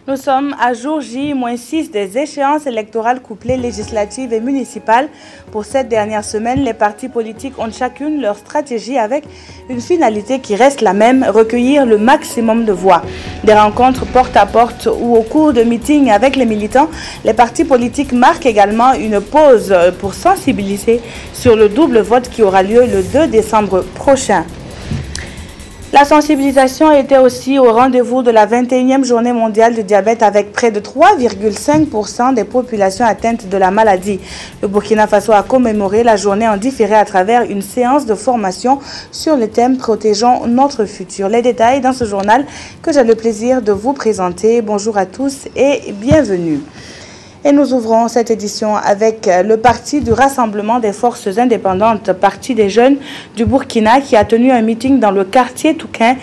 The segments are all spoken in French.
Nous sommes à jour J-6 des échéances électorales couplées législatives et municipales. Pour cette dernière semaine, les partis politiques ont chacune leur stratégie avec une finalité qui reste la même, recueillir le maximum de voix. Des rencontres porte à porte ou au cours de meetings avec les militants, les partis politiques marquent également une pause pour sensibiliser sur le double vote qui aura lieu le 2 décembre prochain. La sensibilisation était aussi au rendez-vous de la 21e journée mondiale du diabète avec près de 3,5% des populations atteintes de la maladie. Le Burkina Faso a commémoré la journée en différé à travers une séance de formation sur le thème « Protégeons notre futur ». Les détails dans ce journal que j'ai le plaisir de vous présenter. Bonjour à tous et bienvenue. Et nous ouvrons cette édition avec le Parti du Rassemblement des Forces Indépendantes, Parti des Jeunes du Burkina, qui a tenu un meeting dans le quartier Touquin,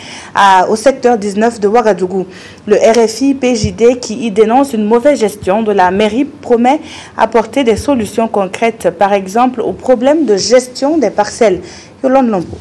au secteur 19 de Ouagadougou. Le RFI-PJD, qui y dénonce une mauvaise gestion de la mairie, promet apporter des solutions concrètes, par exemple aux problèmes de gestion des parcelles. Yolande Lampo.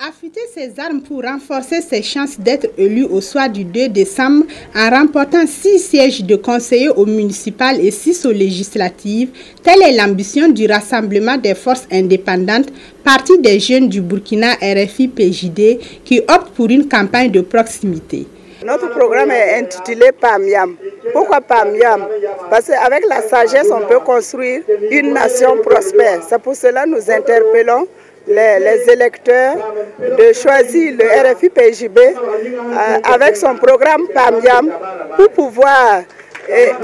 Affûter ses armes pour renforcer ses chances d'être élu au soir du 2 décembre en remportant 6 sièges de conseillers aux municipales et 6 aux législatives, telle est l'ambition du Rassemblement des forces indépendantes, Parti des jeunes du Burkina RFI-PJD, qui opte pour une campagne de proximité. Notre programme est intitulé PAMIAM. Pourquoi PAMIAM? Parce qu'avec la sagesse, on peut construire une nation prospère. C'est pour cela que nous interpellons les électeurs de choisir le RFI-PJB avec son programme PAMIAM pour pouvoir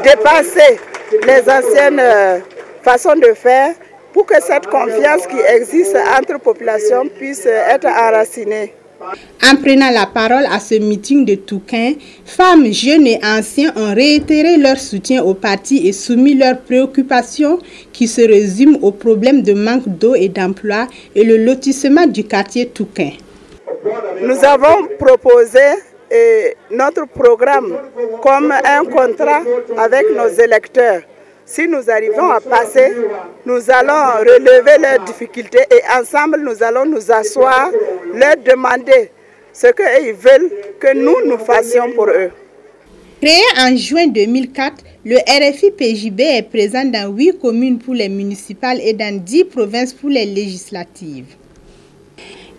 dépasser les anciennes façons de faire pour que cette confiance qui existe entre populations puisse être enracinée. En prenant la parole à ce meeting de Touquin, femmes, jeunes et anciens ont réitéré leur soutien au parti et soumis leurs préoccupations qui se résument au problème de manque d'eau et d'emploi et le lotissement du quartier Touquin. Nous avons proposé notre programme comme un contrat avec nos électeurs. Si nous arrivons à passer, nous allons relever leurs difficultés et ensemble nous allons nous asseoir, leur demander ce qu'ils veulent que nous fassions pour eux. Créé en juin 2004, le RFI-PJB est présent dans 8 communes pour les municipales et dans 10 provinces pour les législatives.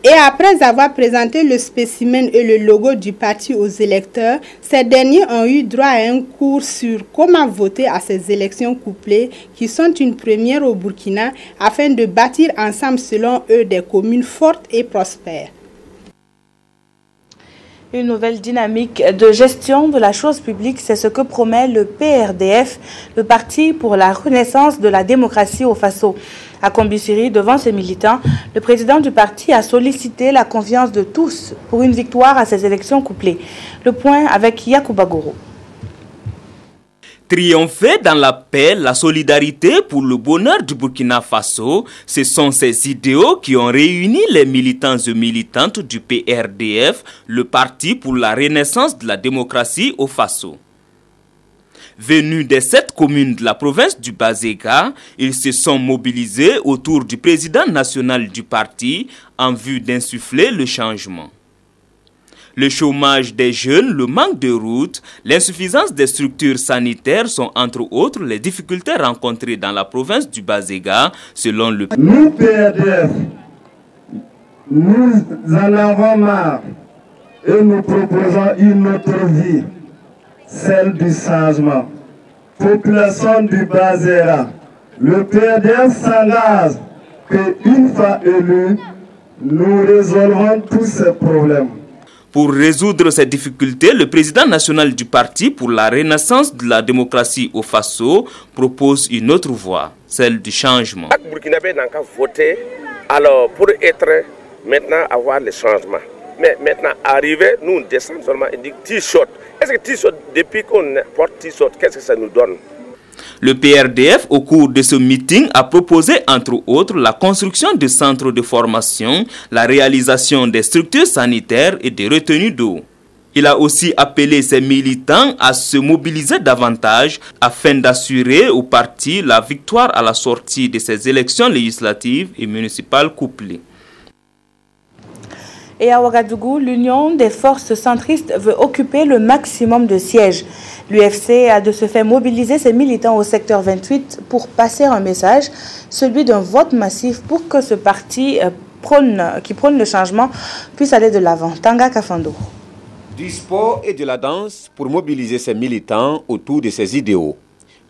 Et après avoir présenté le spécimen et le logo du parti aux électeurs, ces derniers ont eu droit à un cours sur comment voter à ces élections couplées qui sont une première au Burkina afin de bâtir ensemble selon eux des communes fortes et prospères. Une nouvelle dynamique de gestion de la chose publique, c'est ce que promet le PRDF, le Parti pour la renaissance de la démocratie au Faso. À Kombisiri, devant ses militants, le président du parti a sollicité la confiance de tous pour une victoire à ces élections couplées. Le point avec Yacouba Goro. Triompher dans la paix, la solidarité pour le bonheur du Burkina Faso, ce sont ces idéaux qui ont réuni les militants et militantes du PRDF, le Parti pour la renaissance de la démocratie au Faso. Venus des 7 communes de la province du Bazéga, ils se sont mobilisés autour du président national du parti en vue d'insuffler le changement. Le chômage des jeunes, le manque de routes, l'insuffisance des structures sanitaires sont entre autres les difficultés rencontrées dans la province du Bazéga, selon le... Nous, PRDF, nous en avons marre et nous proposons une autre vie, celle du changement. Population du Bazéga, le PRDF s'engage qu'une fois élu, nous résolvons tous ces problèmes. Pour résoudre ces difficultés, le président national du parti pour la renaissance de la démocratie au Faso propose une autre voie, celle du changement. Chaque Burkinabé n'a qu'à voter alors pour être maintenant avoir le changement. Mais maintenant, arriver, nous descendons seulement et dit T-shirt. Est-ce que T-shirt, depuis qu'on porte T-shirt, qu'est-ce que ça nous donne? Le PRDF, au cours de ce meeting, a proposé, entre autres, la construction de centres de formation, la réalisation des structures sanitaires et des retenues d'eau. Il a aussi appelé ses militants à se mobiliser davantage afin d'assurer au parti la victoire à la sortie de ces élections législatives et municipales couplées. Et à Ouagadougou, l'Union des forces centristes veut occuper le maximum de sièges. L'UFC a de ce fait mobilisé ses militants au secteur 28 pour passer un message, celui d'un vote massif pour que ce parti qui prône le changement puisse aller de l'avant. Tanga Kafando. Du sport et de la danse pour mobiliser ses militants autour de ses idéaux.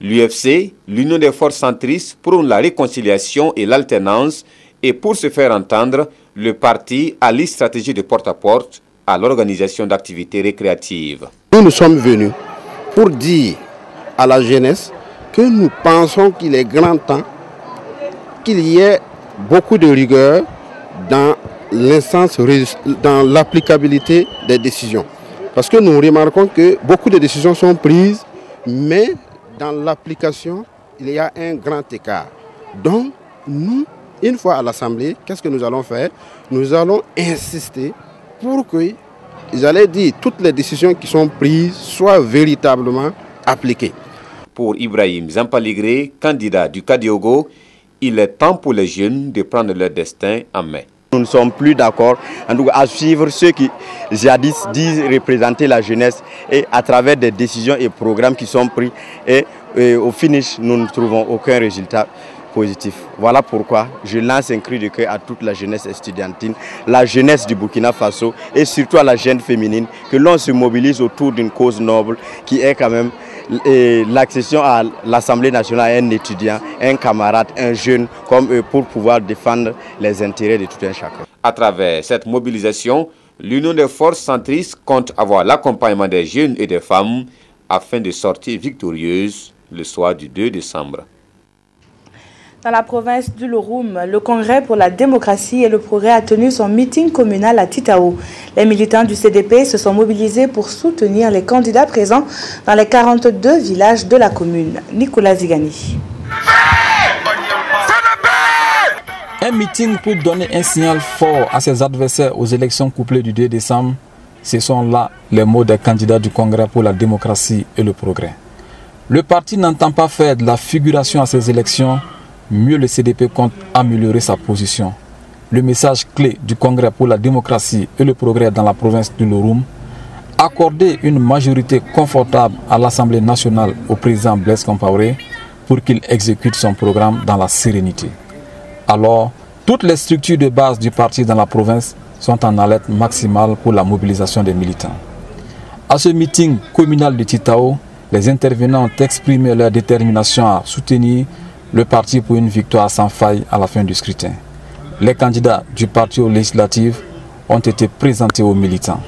L'UFC, l'Union des forces centristes, prône la réconciliation et l'alternance et pour se faire entendre, le parti allie stratégie de porte-à-porte à l'organisation d'activités récréatives. Nous sommes venus pour dire à la jeunesse que nous pensons qu'il est grand temps qu'il y ait beaucoup de rigueur dans l'instance, dans l'applicabilité des décisions. Parce que nous remarquons que beaucoup de décisions sont prises, mais dans l'application, il y a un grand écart. Donc, nous, une fois à l'Assemblée, qu'est-ce que nous allons faire? Nous allons insister pour que, j'allais dire, toutes les décisions qui sont prises soient véritablement appliquées. Pour Ibrahim Zampaligré, candidat du Kadiogo, il est temps pour les jeunes de prendre leur destin en main. Nous ne sommes plus d'accord à suivre ceux qui jadis disent représenter la jeunesse et à travers des décisions et programmes qui sont pris et au finish nous ne trouvons aucun résultat positif. Voilà pourquoi je lance un cri de cœur à toute la jeunesse estudiantine, la jeunesse du Burkina Faso et surtout à la jeune féminine, que l'on se mobilise autour d'une cause noble qui est quand même l'accession à l'Assemblée nationale à un étudiant, un camarade, un jeune comme eux pour pouvoir défendre les intérêts de tout un chacun. À travers cette mobilisation, l'Union des forces centristes compte avoir l'accompagnement des jeunes et des femmes afin de sortir victorieuse le soir du 2 décembre. Dans la province du Loroum, le Congrès pour la démocratie et le progrès a tenu son meeting communal à Titao. Les militants du CDP se sont mobilisés pour soutenir les candidats présents dans les 42 villages de la commune. Nicolas Zigani. Un meeting pour donner un signal fort à ses adversaires aux élections couplées du 2 décembre. Ce sont là les mots des candidats du Congrès pour la démocratie et le progrès. Le parti n'entend pas faire de la figuration à ces élections. Mieux le CDP compte améliorer sa position. Le message clé du Congrès pour la démocratie et le progrès dans la province du Loroum, accorder une majorité confortable à l'Assemblée nationale au président Blaise Compaoré pour qu'il exécute son programme dans la sérénité. Alors, toutes les structures de base du parti dans la province sont en alerte maximale pour la mobilisation des militants. À ce meeting communal de Titao, les intervenants ont exprimé leur détermination à soutenir le parti pour une victoire sans faille à la fin du scrutin. Les candidats du parti aux législatives ont été présentés aux militants.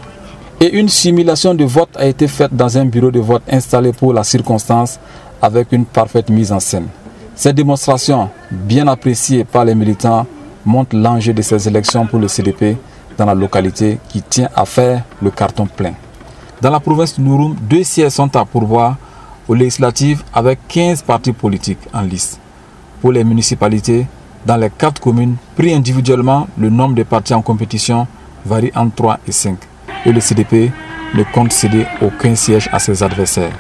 Et une simulation de vote a été faite dans un bureau de vote installé pour la circonstance avec une parfaite mise en scène. Cette démonstration, bien appréciée par les militants, montre l'enjeu de ces élections pour le CDP dans la localité qui tient à faire le carton plein. Dans la province du Loroum, 2 sièges sont à pourvoir aux législatives avec 15 partis politiques en liste. Pour les municipalités, dans les 4 communes, pris individuellement, le nombre de partis en compétition varie entre 3 et 5. Et le CDP ne compte céder aucun siège à ses adversaires.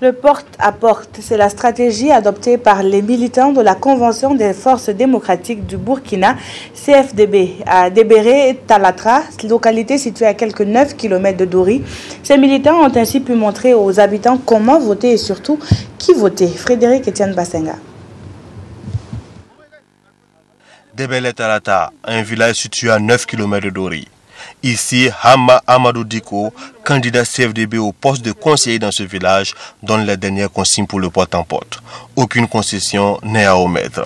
Le porte-à-porte, c'est la stratégie adoptée par les militants de la Convention des forces démocratiques du Burkina, CFDB, à Débéré-Talatra, localité située à quelques 9 km de Dori. Ces militants ont ainsi pu montrer aux habitants comment voter et surtout qui voter. Frédéric Etienne Bassenga. Débéré-Talatra, un village situé à 9 km de Dori. Ici, Hama Amadou Diko, candidat CFDB au poste de conseiller dans ce village, donne les dernières consignes pour le porte-en-porte. Aucune concession n'est à omettre.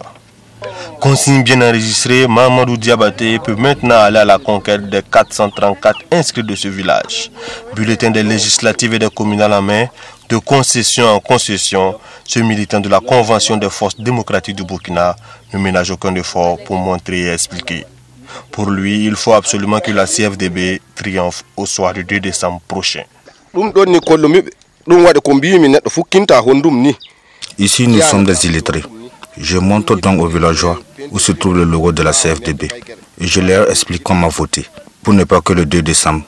Consigne bien enregistrée, Mamadou Diabaté peut maintenant aller à la conquête des 434 inscrits de ce village. Bulletin des législatives et des communales en main, de concession en concession, ce militant de la Convention des forces démocratiques du Burkina ne ménage aucun effort pour montrer et expliquer. Pour lui, il faut absolument que la CFDB triomphe au soir du 2 décembre prochain. Ici, nous sommes des illettrés. Je montre donc aux villageois où se trouve le logo de la CFDB. Et je leur explique comment voter, pour ne pas que le 2 décembre,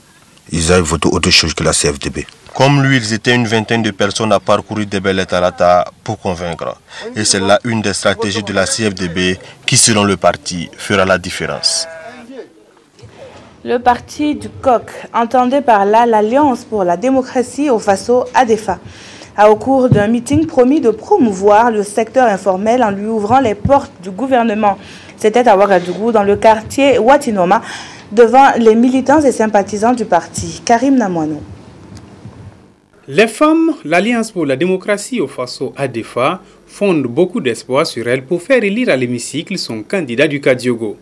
ils aillent voter autre chose que la CFDB. Comme lui, ils étaient une vingtaine de personnes à parcourir Débélé Tarata pour convaincre. Et c'est là une des stratégies de la CFDB qui, selon le parti, fera la différence. Le parti du coq entendait par là l'Alliance pour la démocratie au Faso ADEFA. Au cours d'un meeting promis de promouvoir le secteur informel en lui ouvrant les portes du gouvernement. C'était à Ouagadougou, dans le quartier Watinoma, devant les militants et sympathisants du parti. Karim Namouano. Les femmes, l'Alliance pour la démocratie au Faso ADEFA, fondent beaucoup d'espoir sur elle pour faire élire à l'hémicycle son candidat du Kadiogo.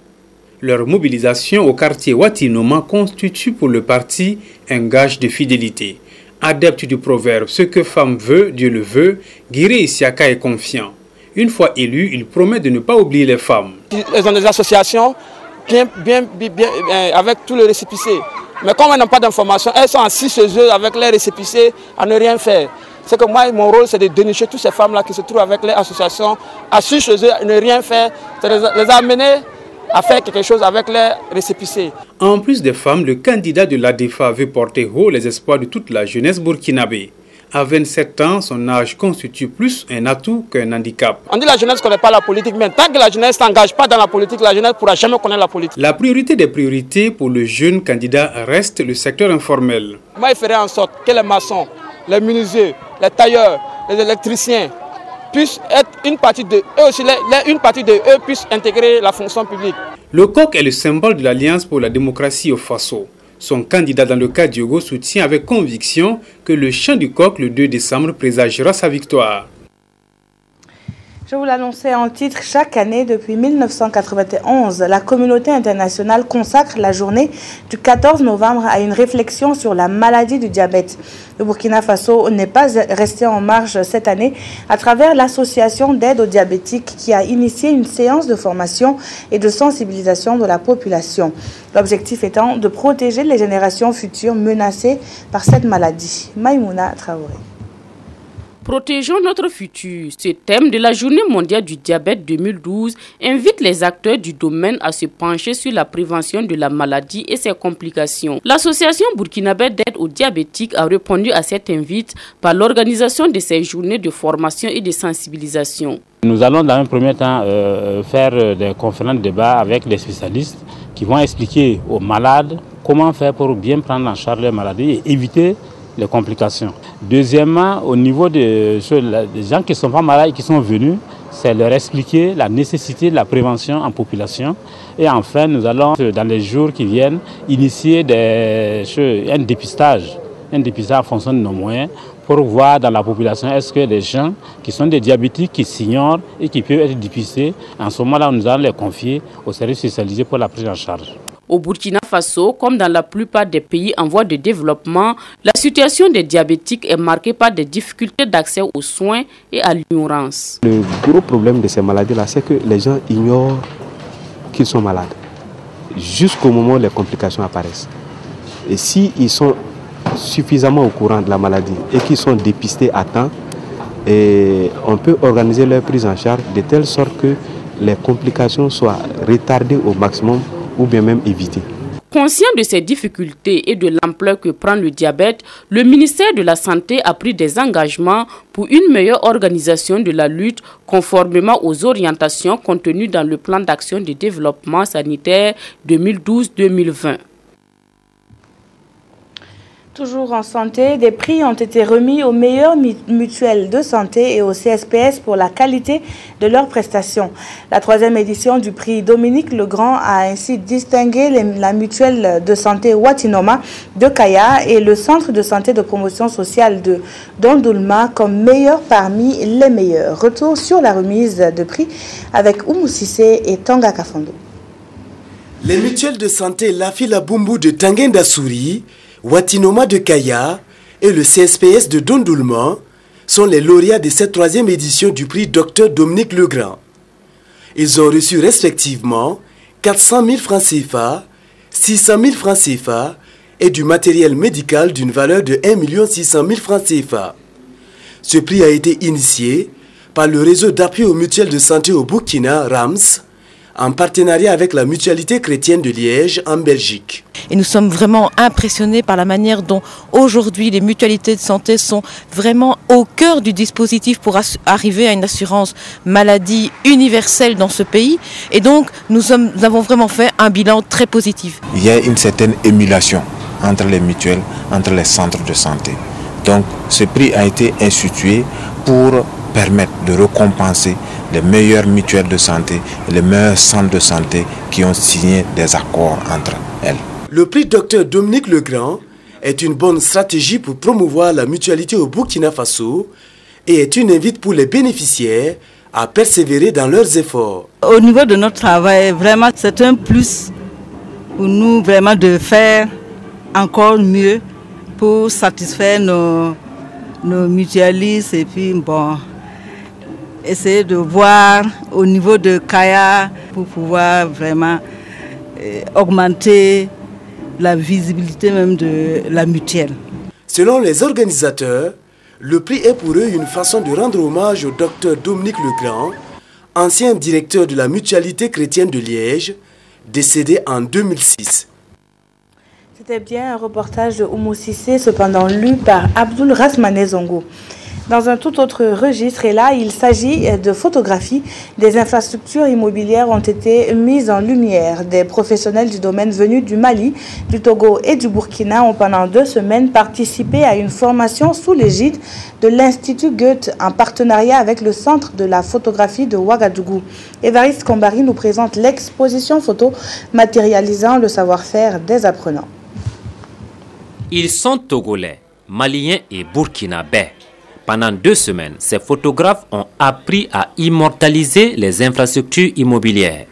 Leur mobilisation au quartier Watinoma constitue pour le parti un gage de fidélité. Adepte du proverbe « Ce que femme veut, Dieu le veut », Guiré Isiaka est confiant. Une fois élu, il promet de ne pas oublier les femmes. Elles ont des associations bien, avec tous les récépissés. Mais comme elles n'ont pas d'informations, elles sont assises chez eux avec les récépissés à ne rien faire. C'est que moi, mon rôle, c'est de dénicher toutes ces femmes-là qui se trouvent avec les associations, assises chez eux à ne rien faire, c'est les amener à faire quelque chose avec les récépissés. En plus des femmes, le candidat de l'ADEFA veut porter haut les espoirs de toute la jeunesse burkinabé. À 27 ans, son âge constitue plus un atout qu'un handicap. On dit que la jeunesse ne connaît pas la politique, mais tant que la jeunesse ne s'engage pas dans la politique, la jeunesse ne pourra jamais connaître la politique. La priorité des priorités pour le jeune candidat reste le secteur informel. Moi, il ferait en sorte que les maçons, les menuisiers, les tailleurs, les électriciens puissent être une partie de eux aussi, une partie de eux puissent intégrer la fonction publique. Le coq est le symbole de l'Alliance pour la démocratie au Faso. Son candidat dans le Kadiogo soutient avec conviction que le chant du coq le 2 décembre présagera sa victoire. Je vous l'annonçais en titre, chaque année depuis 1991, la communauté internationale consacre la journée du 14 novembre à une réflexion sur la maladie du diabète. Le Burkina Faso n'est pas resté en marge cette année à travers l'association d'aide aux diabétiques qui a initié une séance de formation et de sensibilisation de la population. L'objectif étant de protéger les générations futures menacées par cette maladie. Maïmouna Traoré. Protégeons notre futur. Ce thème de la Journée mondiale du diabète 2012 invite les acteurs du domaine à se pencher sur la prévention de la maladie et ses complications. L'Association burkinabé d'aide aux diabétiques a répondu à cette invite par l'organisation de ces journées de formation et de sensibilisation. Nous allons dans un premier temps faire des conférences de débat avec des spécialistes qui vont expliquer aux malades comment faire pour bien prendre en charge les maladies et éviter les complications. Deuxièmement, au niveau des gens qui ne sont pas malades et qui sont venus, c'est leur expliquer la nécessité de la prévention en population. Et enfin, nous allons, dans les jours qui viennent, initier un dépistage en fonction de nos moyens pour voir dans la population est-ce que les gens qui sont des diabétiques, qui s'ignorent et qui peuvent être dépistés, en ce moment-là, nous allons les confier aux services spécialisés pour la prise en charge. Au Burkina Faso, comme dans la plupart des pays en voie de développement, la situation des diabétiques est marquée par des difficultés d'accès aux soins et à l'ignorance. Le gros problème de ces maladies-là, c'est que les gens ignorent qu'ils sont malades jusqu'au moment où les complications apparaissent. Et s'ils sont suffisamment au courant de la maladie et qu'ils sont dépistés à temps, on peut organiser leur prise en charge de telle sorte que les complications soient retardées au maximum ou bien même éviter. Conscient de ces difficultés et de l'ampleur que prend le diabète, le ministère de la Santé a pris des engagements pour une meilleure organisation de la lutte conformément aux orientations contenues dans le plan d'action de développement sanitaire 2012-2020. Toujours en santé, des prix ont été remis aux meilleures mutuelles de santé et au CSPS pour la qualité de leurs prestations. La 3e édition du prix Dominique Legrand a ainsi distingué la mutuelle de santé Watinoma de Kaya et le centre de santé de promotion sociale de Dondoulma comme meilleurs parmi les meilleurs. Retour sur la remise de prix avec Oumou Sissé et Tonga Kafando. Les mutuelles de santé Lafila Bumbu de Tanguenda-Souri, Watinoma de Kaya et le CSPS de Dondoulma sont les lauréats de cette 3e édition du prix Dr Dominique Legrand. Ils ont reçu respectivement 400 000 francs CFA, 600 000 francs CFA et du matériel médical d'une valeur de 1 600 000 francs CFA. Ce prix a été initié par le réseau d'appui aux mutuelles de santé au Burkina, RAMS, en partenariat avec la Mutualité chrétienne de Liège en Belgique. Et nous sommes vraiment impressionnés par la manière dont aujourd'hui les mutualités de santé sont vraiment au cœur du dispositif pour arriver à une assurance maladie universelle dans ce pays. Et donc nous avons vraiment fait un bilan très positif. Il y a une certaine émulation entre les mutuelles, entre les centres de santé. Donc ce prix a été institué pour permettre de récompenser les meilleures mutuelles de santé et les meilleurs centres de santé qui ont signé des accords entre elles. Le prix Dr Dominique Legrand est une bonne stratégie pour promouvoir la mutualité au Burkina Faso et est une invite pour les bénéficiaires à persévérer dans leurs efforts. Au niveau de notre travail, vraiment c'est un plus pour nous vraiment de faire encore mieux pour satisfaire nos mutualistes et puis bon, essayer de voir au niveau de Kaya pour pouvoir vraiment augmenter la visibilité même de la mutuelle. Selon les organisateurs, le prix est pour eux une façon de rendre hommage au docteur Dominique Legrand, ancien directeur de la Mutualité chrétienne de Liège, décédé en 2006. C'était bien un reportage de Oumou Sissé, cependant lu par Abdul Rasmane Zongo. Dans un tout autre registre, et là, il s'agit de photographie. Des infrastructures immobilières ont été mises en lumière. Des professionnels du domaine venus du Mali, du Togo et du Burkina ont pendant 2 semaines participé à une formation sous l'égide de l'Institut Goethe en partenariat avec le Centre de la photographie de Ouagadougou. Évariste Kombari nous présente l'exposition photo matérialisant le savoir-faire des apprenants. Ils sont togolais, maliens et burkinabés. Pendant 2 semaines, ces photographes ont appris à immortaliser les infrastructures immobilières.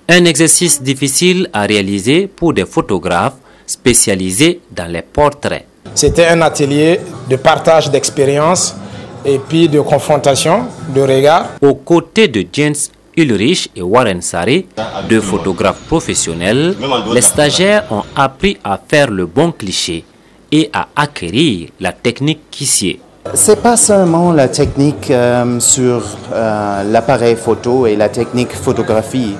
Un exercice difficile à réaliser pour des photographes spécialisés dans les portraits. C'était un atelier de partage d'expériences et puis de confrontation, de regard. Aux côtés de Jens Ulrich et Warren Sari, 2 photographes professionnels, les stagiaires ont appris à faire le bon cliché et à acquérir la technique Kissier. C'est pas seulement la technique sur l'appareil photo et la technique photographie.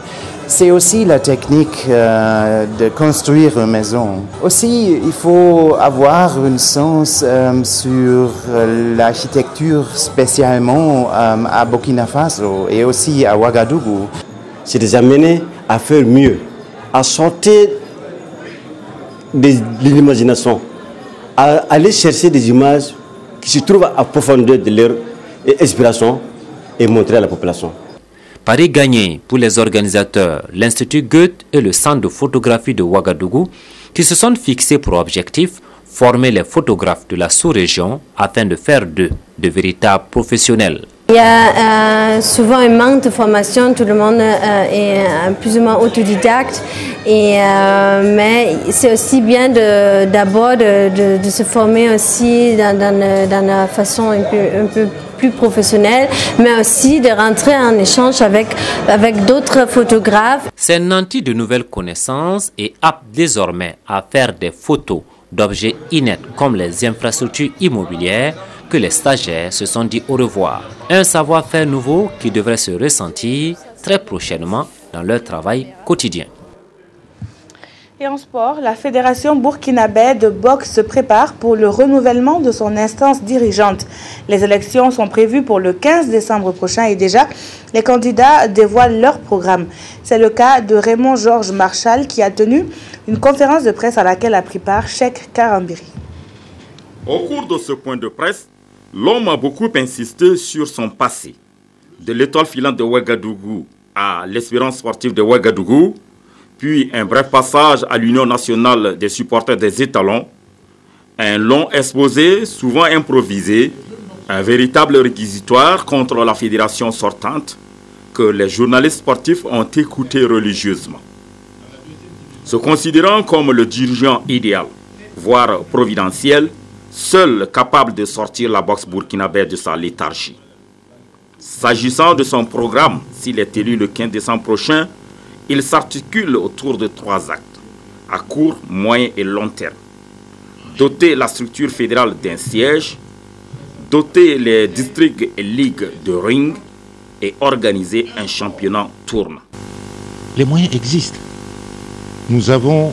C'est aussi la technique de construire une maison. Aussi, il faut avoir un sens sur l'architecture, spécialement à Burkina Faso et aussi à Ouagadougou. C'est de les amener à faire mieux, à sortir de l'imagination, à aller chercher des images qui se trouvent à profondeur de leur inspiration et montrer à la population. Pari gagné pour les organisateurs, l'Institut Goethe et le Centre de photographie de Ouagadougou qui se sont fixés pour objectif former les photographes de la sous-région afin de faire d'eux de véritables professionnels. Il y a souvent un manque de formation, tout le monde est plus ou moins autodidacte, mais c'est aussi bien d'abord de se former aussi dans la façon un peu plus professionnelle, mais aussi de rentrer en échange avec d'autres photographes. C'est nanti de nouvelles connaissances et apte désormais à faire des photos d'objets inertes comme les infrastructures immobilières que les stagiaires se sont dit au revoir. Un savoir-faire nouveau qui devrait se ressentir très prochainement dans leur travail quotidien. Et en sport, la Fédération burkinabé de boxe se prépare pour le renouvellement de son instance dirigeante. Les élections sont prévues pour le 15 décembre prochain et déjà, les candidats dévoilent leur programme. C'est le cas de Raymond Georges Marchal qui a tenu une conférence de presse à laquelle a pris part Cheikh Karambiri. Au cours de ce point de presse, l'homme a beaucoup insisté sur son passé. De l'étoile filante de Ouagadougou à l'Espérance sportive de Ouagadougou, puis un bref passage à l'Union nationale des supporters des étalons, un long exposé, souvent improvisé, un véritable réquisitoire contre la fédération sortante que les journalistes sportifs ont écouté religieusement. Se considérant comme le dirigeant idéal, voire providentiel, seul capable de sortir la boxe burkinabé de sa léthargie. S'agissant de son programme, s'il est élu le 15 décembre prochain, il s'articule autour de 3 actes, à court, moyen et long terme. Doter la structure fédérale d'un siège, doter les districts et ligues de ring et organiser un championnat tournant. les moyens existent. Nous avons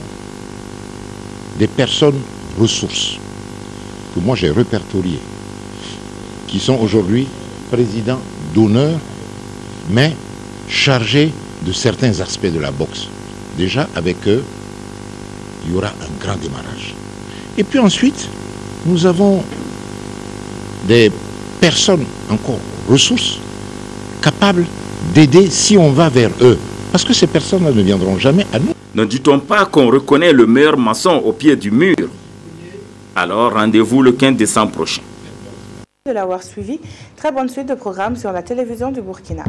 des personnes ressources que moi j'ai répertoriées, qui sont aujourd'hui présidents d'honneur, mais chargés de certains aspects de la boxe. Déjà, avec eux, il y aura un grand démarrage. Et puis ensuite, nous avons des personnes encore ressources, capables d'aider si on va vers eux. Parce que ces personnes-là ne viendront jamais à nous. Ne dit-on pas qu'on reconnaît le meilleur maçon au pied du mur? Alors rendez-vous le 15 décembre prochain. De l'avoir suivi, très bonne suite de programmes sur la télévision du Burkina.